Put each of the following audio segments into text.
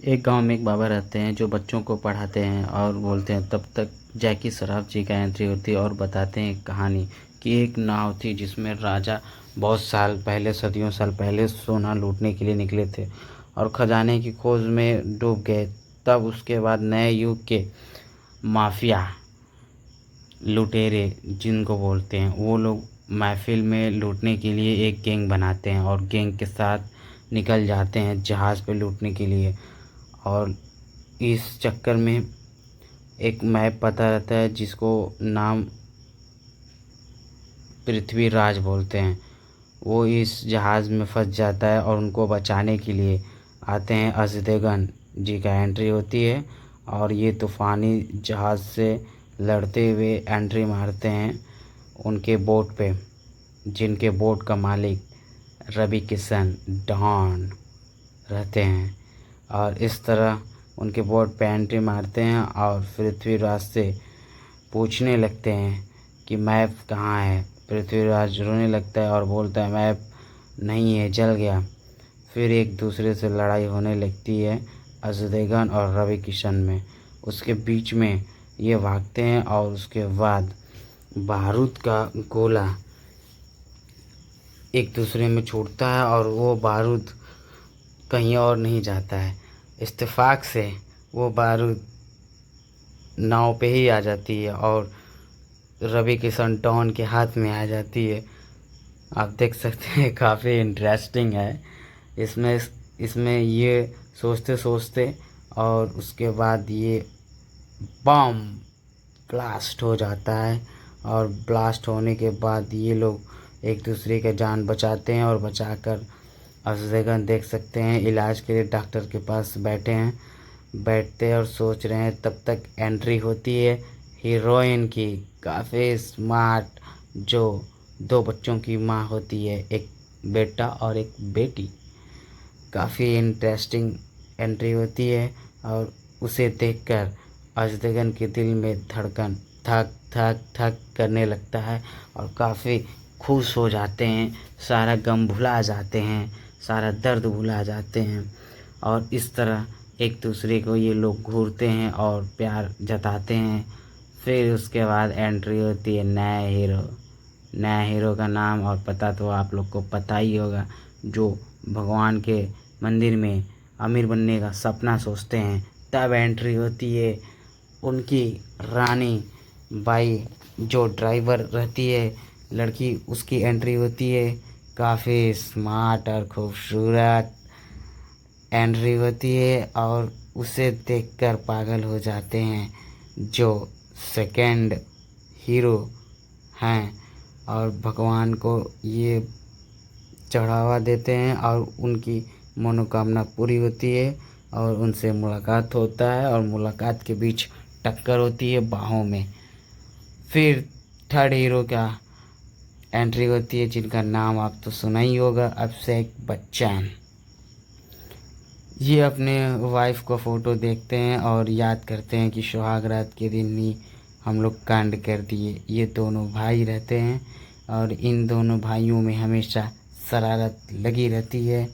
एक गांव में एक बाबा रहते हैं जो बच्चों को पढ़ाते हैं और बोलते हैं। तब तक जैकी श्रॉफ जी का एंट्री होती है और बताते हैं एक कहानी कि एक नाव थी जिसमें राजा बहुत साल पहले, सदियों साल पहले सोना लूटने के लिए निकले थे और खजाने की खोज में डूब गए। तब उसके बाद नए युग के माफिया लुटेरे जिनको बोलते हैं, वो लोग महफिल में लूटने के लिए एक गैंग बनाते हैं और गैंग के साथ निकल जाते हैं जहाज़ पे लूटने के लिए। और इस चक्कर में एक मैप पता रहता है जिसको नाम पृथ्वीराज बोलते हैं। वो इस जहाज़ में फंस जाता है और उनको बचाने के लिए आते हैं। अजदेगन जी का एंट्री होती है और ये तूफ़ानी जहाज़ से लड़ते हुए एंट्री मारते हैं उनके बोट पे, जिनके बोट का मालिक रवि किशन डॉन रहते हैं। और इस तरह उनके बोट पे एंट्री मारते हैं और पृथ्वीराज से पूछने लगते हैं कि मैप कहाँ है। पृथ्वीराज रोने लगता है और बोलता है मैप नहीं है, जल गया। फिर एक दूसरे से लड़ाई होने लगती है अजदेगन और रवि किशन में। उसके बीच में ये भागते हैं और उसके बाद बारूद का गोला एक दूसरे में छूटता है और वो बारूद कहीं और नहीं जाता है। इत्तेफाक से वो बारूद नाव पे ही आ जाती है और रवि किशन डॉन के हाथ में आ जाती है। आप देख सकते हैं काफ़ी इंटरेस्टिंग है। इसमें इसमें ये सोचते सोचते और उसके बाद ये बम ब्लास्ट हो जाता है और ब्लास्ट होने के बाद ये लोग एक दूसरे का जान बचाते हैं और बचाकर अजदेगन देख सकते हैं इलाज के लिए डॉक्टर के पास बैठते और सोच रहे हैं। तब तक एंट्री होती है हीरोइन की, काफ़ी स्मार्ट, जो 2 बच्चों की माँ होती है, एक बेटा और एक बेटी। काफ़ी इंटरेस्टिंग एंट्री होती है और उसे देखकर अजदगन के दिल में धड़कन धक धक धक करने लगता है और काफ़ी खुश हो जाते हैं। सारा गम भुला जाते हैं, सारा दर्द भुला जाते हैं और इस तरह एक दूसरे को ये लोग घूरते हैं और प्यार जताते हैं। फिर उसके बाद एंट्री होती है नया हीरो का नाम और पता तो आप लोग को पता ही होगा, जो भगवान के मंदिर में अमीर बनने का सपना सोचते हैं। तब एंट्री होती है उनकी रानी बाई, जो ड्राइवर रहती है लड़की, उसकी एंट्री होती है। काफ़ी स्मार्ट और खूबसूरत एंट्री होती है और उसे देखकर पागल हो जाते हैं जो सेकंड हीरो हैं और भगवान को ये चढ़ावा देते हैं और उनकी मनोकामना पूरी होती है और उनसे मुलाकात होता है और मुलाकात के बीच टक्कर होती है बाहों में। फिर थर्ड हीरो का एंट्री होती है जिनका नाम आप तो सुना ही होगा, अभिषेक बच्चन। ये अपने वाइफ का फ़ोटो देखते हैं और याद करते हैं कि सुहाग रात के दिन ही हम लोग कांड कर दिए। ये दोनों भाई रहते हैं और इन दोनों भाइयों में हमेशा शरारत लगी रहती है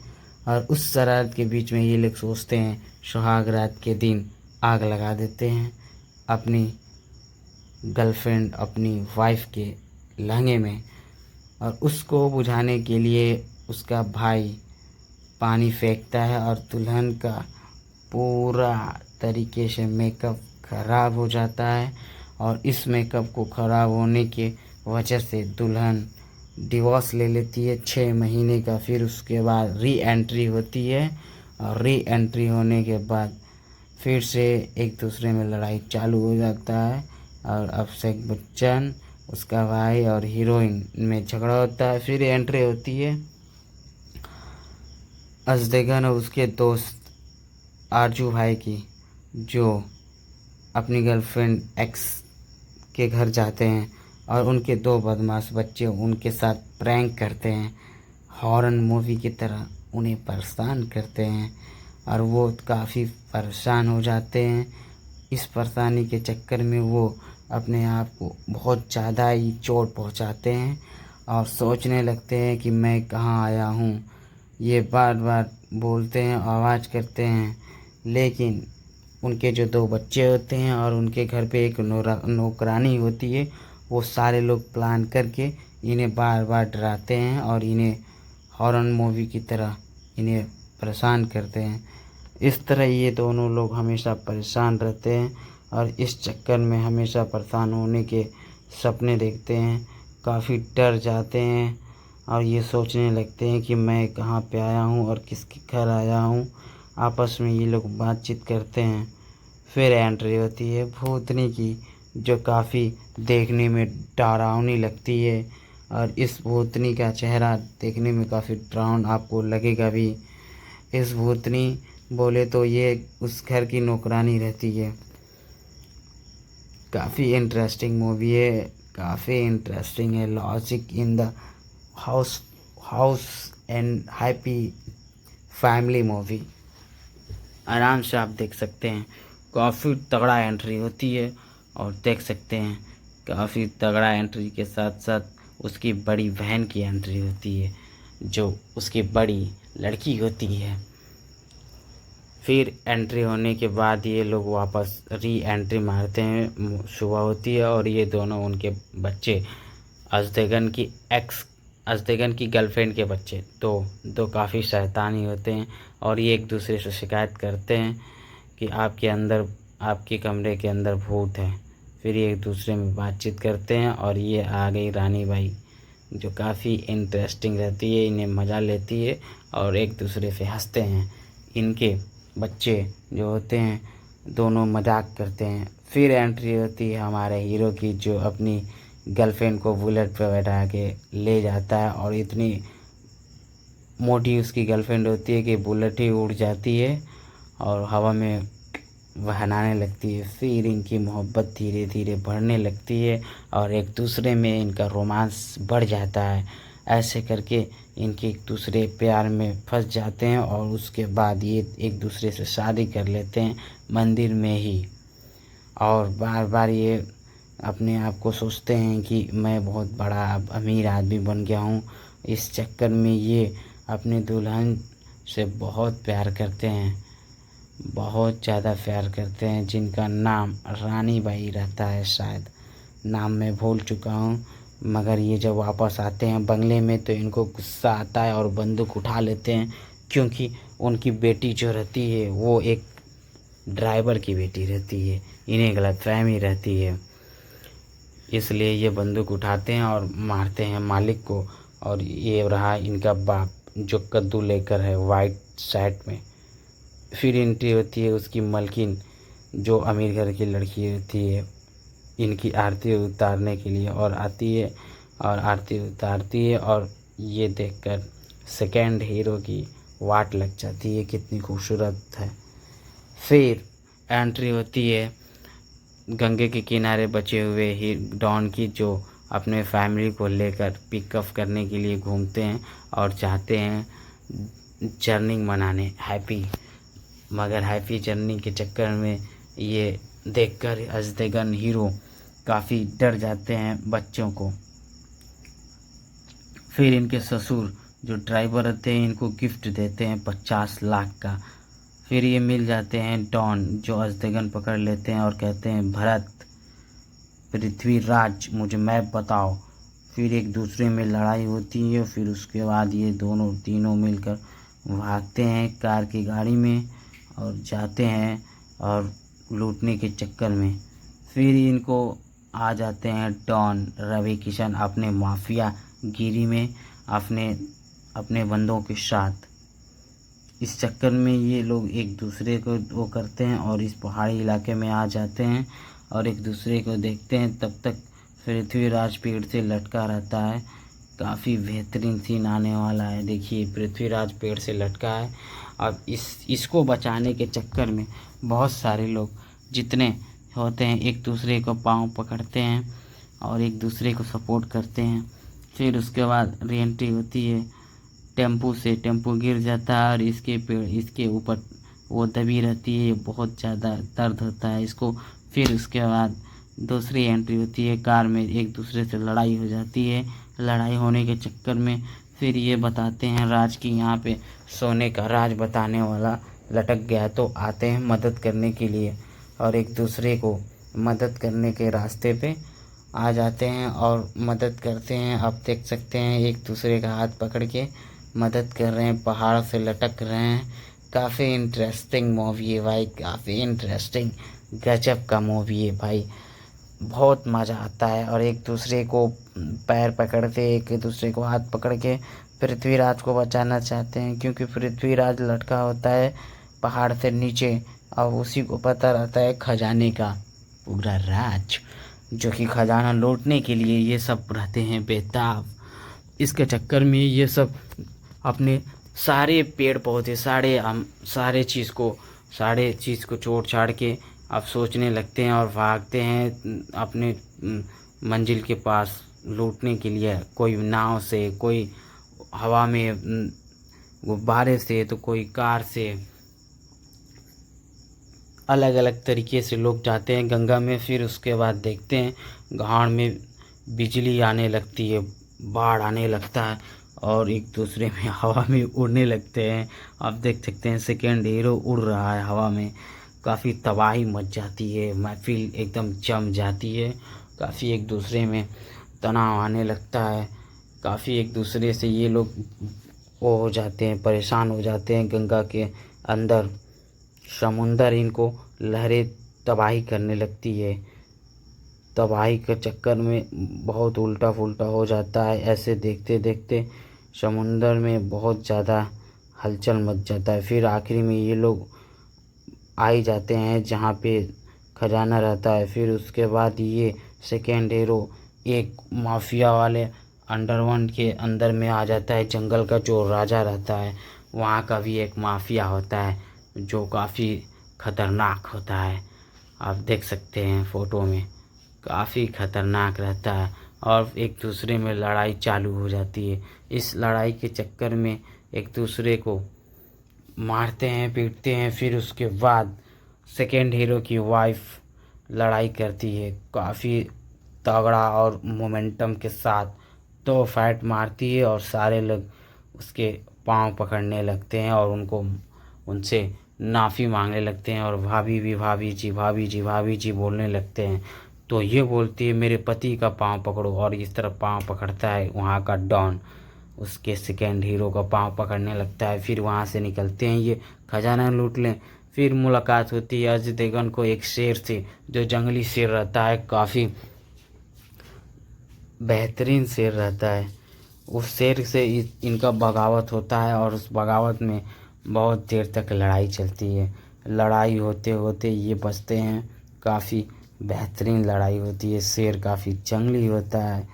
और उस शरारत के बीच में ये लोग सोचते हैं सुहाग रात के दिन आग लगा देते हैं अपनी गर्लफ्रेंड, अपनी वाइफ के लहंगे में। और उसको बुझाने के लिए उसका भाई पानी फेंकता है और दुल्हन का पूरा तरीके से मेकअप ख़राब हो जाता है और इस मेकअप को ख़राब होने की वजह से दुल्हन डिवोर्स ले लेती है 6 महीने का। फिर उसके बाद री एंट्री होती है और री एंट्री होने के बाद फिर से एक दूसरे में लड़ाई चालू हो जाता है और अभिषेक बच्चन, उसका भाई और हीरोइन में झगड़ा होता है। फिर एंट्री होती है अजदेगन और उसके दोस्त आरजू भाई की, जो अपनी गर्लफ्रेंड एक्स के घर जाते हैं और उनके 2 बदमाश बच्चे उनके साथ प्रैंक करते हैं, हॉरर मूवी की तरह उन्हें परेशान करते हैं और वो काफ़ी परेशान हो जाते हैं। इस परेशानी के चक्कर में वो अपने आप को बहुत ज़्यादा ही चोट पहुंचाते हैं और सोचने लगते हैं कि मैं कहाँ आया हूँ। ये बार बार बोलते हैं, आवाज़ करते हैं लेकिन उनके जो 2 बच्चे होते हैं और उनके घर पे एक नौकरानी होती है, वो सारे लोग प्लान करके इन्हें बार बार डराते हैं और इन्हें हॉरर मूवी की तरह इन्हें परेशान करते हैं। इस तरह ये दोनों लोग हमेशा परेशान रहते हैं और इस चक्कर में हमेशा परेशान होने के सपने देखते हैं, काफ़ी डर जाते हैं और ये सोचने लगते हैं कि मैं कहाँ पे आया हूँ और किसके घर आया हूँ। आपस में ये लोग बातचीत करते हैं। फिर एंट्री होती है भूतनी की, जो काफ़ी देखने में डरावनी लगती है और इस भूतनी का चेहरा देखने में काफ़ी डरावना आपको लगेगा भी। इस भूतनी बोले तो ये उस घर की नौकरानी रहती है। काफ़ी इंटरेस्टिंग मूवी है, काफ़ी इंटरेस्टिंग है। Logic in the house house and happy family movie, आराम से आप देख सकते हैं। काफ़ी तगड़ा एंट्री होती है और देख सकते हैं काफ़ी तगड़ा एंट्री के साथ साथ उसकी बड़ी बहन की एंट्री होती है, जो उसकी बड़ी लड़की होती है। फिर एंट्री होने के बाद ये लोग वापस री एंट्री मारते हैं। सुबह होती है और ये दोनों उनके बच्चे अजदेगन की गर्लफ्रेंड के बच्चे दो काफ़ी शैतानी होते हैं और ये एक दूसरे से शिकायत करते हैं कि आपके कमरे के अंदर भूत है। फिर ये एक दूसरे में बातचीत करते हैं और ये आ गई रानी बाई, जो काफ़ी इंटरेस्टिंग रहती है, इन्हें मज़ा लेती है और एक दूसरे से हंसते हैं। इनके बच्चे जो होते हैं दोनों मजाक करते हैं। फिर एंट्री होती है हमारे हीरो की, जो अपनी गर्लफ्रेंड को बुलेट पर बैठा के ले जाता है और इतनी मोटी उसकी गर्लफ्रेंड होती है कि बुलेट ही उड़ जाती है और हवा में बहनाने लगती है। फिर इनकी मोहब्बत धीरे धीरे बढ़ने लगती है और एक दूसरे में इनका रोमांस बढ़ जाता है। ऐसे करके इनके एक दूसरे प्यार में फंस जाते हैं और उसके बाद ये एक दूसरे से शादी कर लेते हैं मंदिर में ही। और बार बार ये अपने आप को सोचते हैं कि मैं बहुत बड़ा अब अमीर आदमी बन गया हूँ। इस चक्कर में ये अपने दुल्हन से बहुत प्यार करते हैं, बहुत ज़्यादा प्यार करते हैं, जिनका नाम रानी बाई रहता है। शायद नाम मैं भूल चुका हूँ। मगर ये जब वापस आते हैं बंगले में तो इनको गुस्सा आता है और बंदूक उठा लेते हैं, क्योंकि उनकी बेटी जो रहती है वो एक ड्राइवर की बेटी रहती है। इन्हें गलतफहमी रहती है, इसलिए ये बंदूक उठाते हैं और मारते हैं मालिक को। और ये रहा इनका बाप, जो कद्दू लेकर है वाइट शर्ट में। फिर एंट्री होती है उसकी मलकिन, जो अमीर घर की लड़की होती है, इनकी आरती उतारने के लिए और आती है और आरती उतारती है और ये देखकर सेकंड हीरो की वाट लग जाती है, कितनी खूबसूरत है। फिर एंट्री होती है गंगे के किनारे बचे हुए ही डॉन की, जो अपने फैमिली को लेकर पिकअप करने के लिए घूमते हैं और चाहते हैं जर्नी मनाने हैप्पी। मगर हैप्पी जर्नी के चक्कर में ये देखकर अजदेगन हीरो काफ़ी डर जाते हैं बच्चों को। फिर इनके ससुर जो ड्राइवर रहते हैं इनको गिफ्ट देते हैं 50 लाख का। फिर ये मिल जाते हैं डॉन, जो अजदेगन पकड़ लेते हैं और कहते हैं भरत, पृथ्वीराज, मुझे मैप बताओ। फिर एक दूसरे में लड़ाई होती है। फिर उसके बाद ये दोनों तीनों मिलकर भागते हैं कार की गाड़ी में और जाते हैं और लूटने के चक्कर में। फिर इनको आ जाते हैं डॉन रवि किशन अपने माफिया गिरी में अपने बंदों के साथ। इस चक्कर में ये लोग एक दूसरे को वो करते हैं और इस पहाड़ी इलाके में आ जाते हैं और एक दूसरे को देखते हैं। तब तक पृथ्वीराज पेड़ से लटका रहता है। काफ़ी बेहतरीन सीन आने वाला है। देखिए पृथ्वीराज पेड़ से लटका है। अब इसको बचाने के चक्कर में बहुत सारे लोग जितने होते हैं एक दूसरे को पाँव पकड़ते हैं और एक दूसरे को सपोर्ट करते हैं। फिर उसके बाद री एंट्री होती है टेम्पू से। टेम्पू गिर जाता है और इसके ऊपर वो दबी रहती है, बहुत ज़्यादा दर्द होता है इसको। फिर उसके बाद दूसरी एंट्री होती है कार में, एक दूसरे से लड़ाई हो जाती है। लड़ाई होने के चक्कर में फिर ये बताते हैं राज की, यहाँ पे सोने का राज बताने वाला लटक गया तो आते हैं मदद करने के लिए और एक दूसरे को मदद करने के रास्ते पे आ जाते हैं और मदद करते हैं। आप देख सकते हैं एक दूसरे का हाथ पकड़ के मदद कर रहे हैं, पहाड़ से लटक रहे हैं। काफ़ी इंटरेस्टिंग मूवी है भाई, काफ़ी इंटरेस्टिंग, गजब का मूवी है भाई। बहुत मज़ा आता है और एक दूसरे को पैर पकड़ते, एक दूसरे को हाथ पकड़ के पृथ्वीराज को बचाना चाहते हैं, क्योंकि पृथ्वीराज लटका होता है पहाड़ से नीचे और उसी को पता रहता है खजाने का पूरा राज, जो कि खजाना लूटने के लिए ये सब रहते हैं बेताब। इसके चक्कर में ये सब अपने सारे पेड़ पौधे, सारे चीज़ को छोड़ छाड़ के अब सोचने लगते हैं और भागते हैं अपने मंजिल के पास लूटने के लिए। कोई नाव से, कोई हवा में गुब्बारे से, तो कोई कार से। अलग अलग तरीके से लोग जाते हैं गंगा में। फिर उसके बाद देखते हैं गाड़ में बिजली आने लगती है, बाढ़ आने लगता है और एक दूसरे में हवा में उड़ने लगते हैं। आप देख सकते हैं सेकेंड हीरो उड़ रहा है हवा में। काफ़ी तबाही मच जाती है, महफिल एकदम जम जाती है। काफ़ी एक दूसरे में तनाव आने लगता है। काफ़ी एक दूसरे से ये लोग वो हो जाते हैं, परेशान हो जाते हैं। गंगा के अंदर समुंदर इनको लहरें तबाही करने लगती है। तबाही के चक्कर में बहुत उल्टा पुल्टा हो जाता है। ऐसे देखते देखते समुंदर में बहुत ज़्यादा हलचल मच जाता है। फिर आखिरी में ये लोग आ ही जाते हैं जहाँ पे खजाना रहता है। फिर उसके बाद ये सेकेंड हीरो एक माफिया वाले अंडरवर्ल्ड के अंदर में आ जाता है। जंगल का जो राजा रहता है वहाँ का भी एक माफिया होता है जो काफ़ी ख़तरनाक होता है। आप देख सकते हैं फ़ोटो में, काफ़ी ख़तरनाक रहता है और एक दूसरे में लड़ाई चालू हो जाती है। इस लड़ाई के चक्कर में एक दूसरे को मारते हैं, पीटते हैं। फिर उसके बाद सेकेंड हीरो की वाइफ लड़ाई करती है काफ़ी तगड़ा और मोमेंटम के साथ, तो फाइट मारती है और सारे लोग उसके पांव पकड़ने लगते हैं और उनसे माफ़ी मांगने लगते हैं और भाभी भी भाभी जी, भाभी जी, भाभी जी बोलने लगते हैं। तो ये बोलती है मेरे पति का पांव पकड़ो और इस तरह पांव पकड़ता है वहाँ का डॉन, उसके सेकेंड हीरो का पांव पकड़ने लगता है। फिर वहाँ से निकलते हैं ये खजाना लूट लें। फिर मुलाकात होती है अजय देवगन को एक शेर से, जो जंगली शेर रहता है, काफ़ी बेहतरीन शेर रहता है। उस शेर से इनका बगावत होता है और उस बगावत में बहुत देर तक लड़ाई चलती है। लड़ाई होते होते ये बचते हैं। काफ़ी बेहतरीन लड़ाई होती है। शेर काफ़ी जंगली होता है।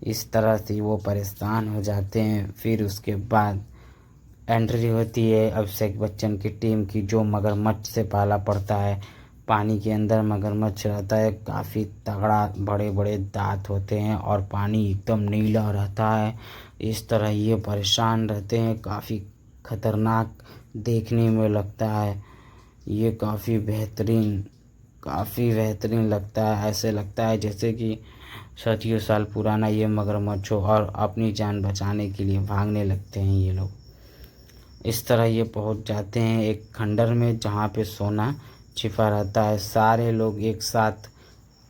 इस तरह से वो परेशान हो जाते हैं। फिर उसके बाद एंट्री होती है अभिषेक बच्चन की टीम की, जो मगरमच्छ से पाला पड़ता है। पानी के अंदर मगरमच्छ रहता है, काफ़ी तगड़ा, बड़े बड़े दांत होते हैं और पानी एकदम नीला रहता है। इस तरह ये परेशान रहते हैं। काफ़ी खतरनाक देखने में लगता है। ये काफ़ी बेहतरीन लगता है। ऐसे लगता है जैसे कि सदियों साल पुराना ये मगरमच्छ हो और अपनी जान बचाने के लिए भागने लगते हैं ये लोग। इस तरह ये पहुंच जाते हैं एक खंडर में जहाँ पे सोना छिपा रहता है। सारे लोग एक साथ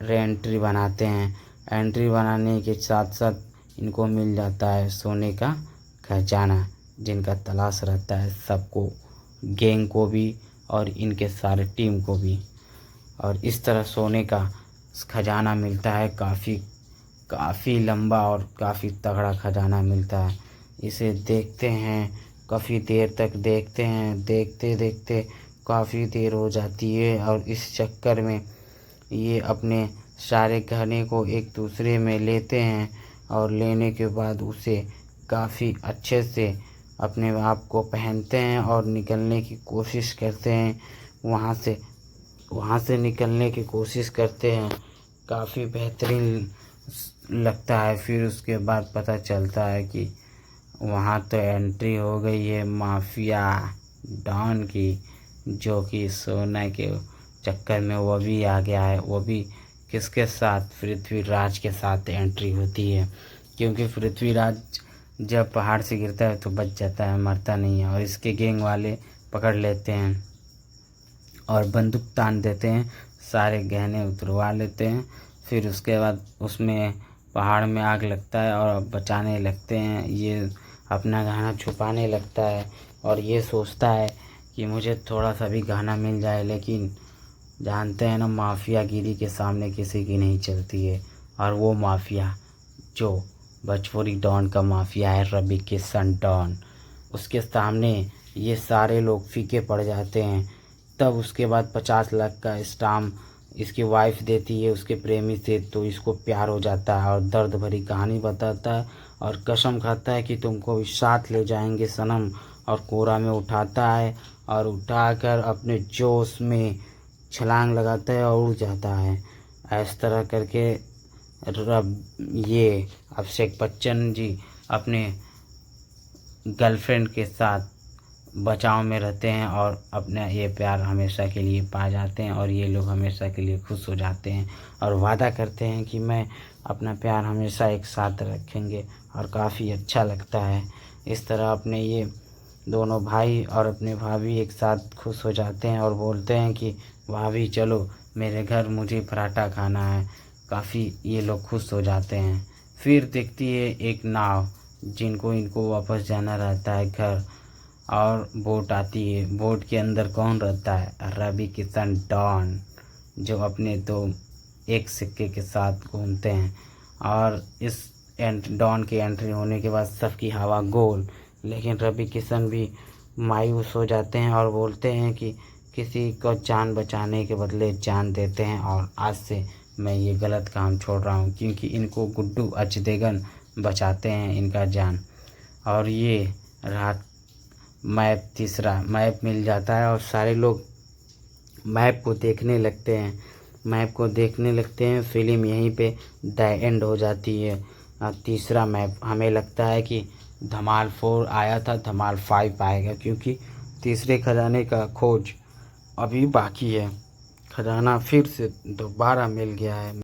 एंट्री बनाते हैं। एंट्री बनाने के साथ साथ इनको मिल जाता है सोने का खजाना, जिनका तलाश रहता है सबको, गैंग को भी और इनके सारे टीम को भी। और इस तरह सोने का खजाना मिलता है। काफ़ी लंबा और काफ़ी तगड़ा खजाना मिलता है। इसे देखते हैं, काफ़ी देर तक देखते हैं। देखते देखते काफ़ी देर हो जाती है और इस चक्कर में ये अपने सारे गहने को एक दूसरे में लेते हैं और लेने के बाद उसे काफ़ी अच्छे से अपने आप को पहनते हैं और निकलने की कोशिश करते हैं। वहाँ से निकलने की कोशिश करते हैं। काफ़ी बेहतरीन लगता है। फिर उसके बाद पता चलता है कि वहाँ तो एंट्री हो गई है माफिया डॉन की, जो कि सोना के चक्कर में वो भी आ गया है। वो भी किसके साथ? पृथ्वीराज के साथ एंट्री होती है, क्योंकि पृथ्वीराज जब पहाड़ से गिरता है तो बच जाता है, मरता नहीं है। और इसके गैंग वाले पकड़ लेते हैं और बंदूक तान देते हैं, सारे गहने उतरवा लेते हैं। फिर उसके बाद उसमें पहाड़ में आग लगता है और बचाने लगते हैं। ये अपना गहना छुपाने लगता है और ये सोचता है कि मुझे थोड़ा सा भी गहना मिल जाए, लेकिन जानते हैं ना, माफियागिरी के सामने किसी की नहीं चलती है। और वो माफिया जो भोजपुरी डॉन का माफिया है, रवि किशन डॉन, उसके सामने ये सारे लोग फीके पड़ जाते हैं। तब उसके बाद 50 लाख का इनाम इसकी वाइफ देती है उसके प्रेमी से, तो इसको प्यार हो जाता है और दर्द भरी कहानी बताता है और कसम खाता है कि तुमको भी साथ ले जाएंगे सनम, और कोरा में उठाता है और उठाकर अपने जोश में छलांग लगाता है और उड़ जाता है। इस तरह करके ये अभिषेक बच्चन जी अपने गर्लफ्रेंड के साथ बचाव में रहते हैं और अपना ये प्यार हमेशा के लिए पा जाते हैं और ये लोग हमेशा के लिए खुश हो जाते हैं और वादा करते हैं कि मैं अपना प्यार हमेशा एक साथ रखेंगे। और काफ़ी अच्छा लगता है। इस तरह अपने ये दोनों भाई और अपने भाभी एक साथ खुश हो जाते हैं और बोलते हैं कि भाभी चलो मेरे घर, मुझे पराठा खाना है। काफ़ी ये लोग खुश हो जाते हैं। फिर दिखती है एक नाव जिनको इनको वापस जाना रहता है घर, और बोट आती है। बोट के अंदर कौन रहता है? रवि किशन डॉन, जो अपने दो एक सिक्के के साथ घूमते हैं। और इस डॉन की एंट्री होने के बाद सबकी हवा गोल, लेकिन रवि किशन भी मायूस हो जाते हैं और बोलते हैं कि किसी को जान बचाने के बदले जान देते हैं और आज से मैं ये गलत काम छोड़ रहा हूँ, क्योंकि इनको गुड्डू अचदेगन बचाते हैं इनका जान। और ये रात मैप, तीसरा मैप मिल जाता है और सारे लोग मैप को देखने लगते हैं। मैप को देखने लगते हैं। फिल्म यहीं पे द एंड हो जाती है। तीसरा मैप, हमें लगता है कि धमाल 4 आया था, धमाल 5 आएगा, क्योंकि तीसरे खजाने का खोज अभी बाकी है। खजाना फिर से दोबारा मिल गया है।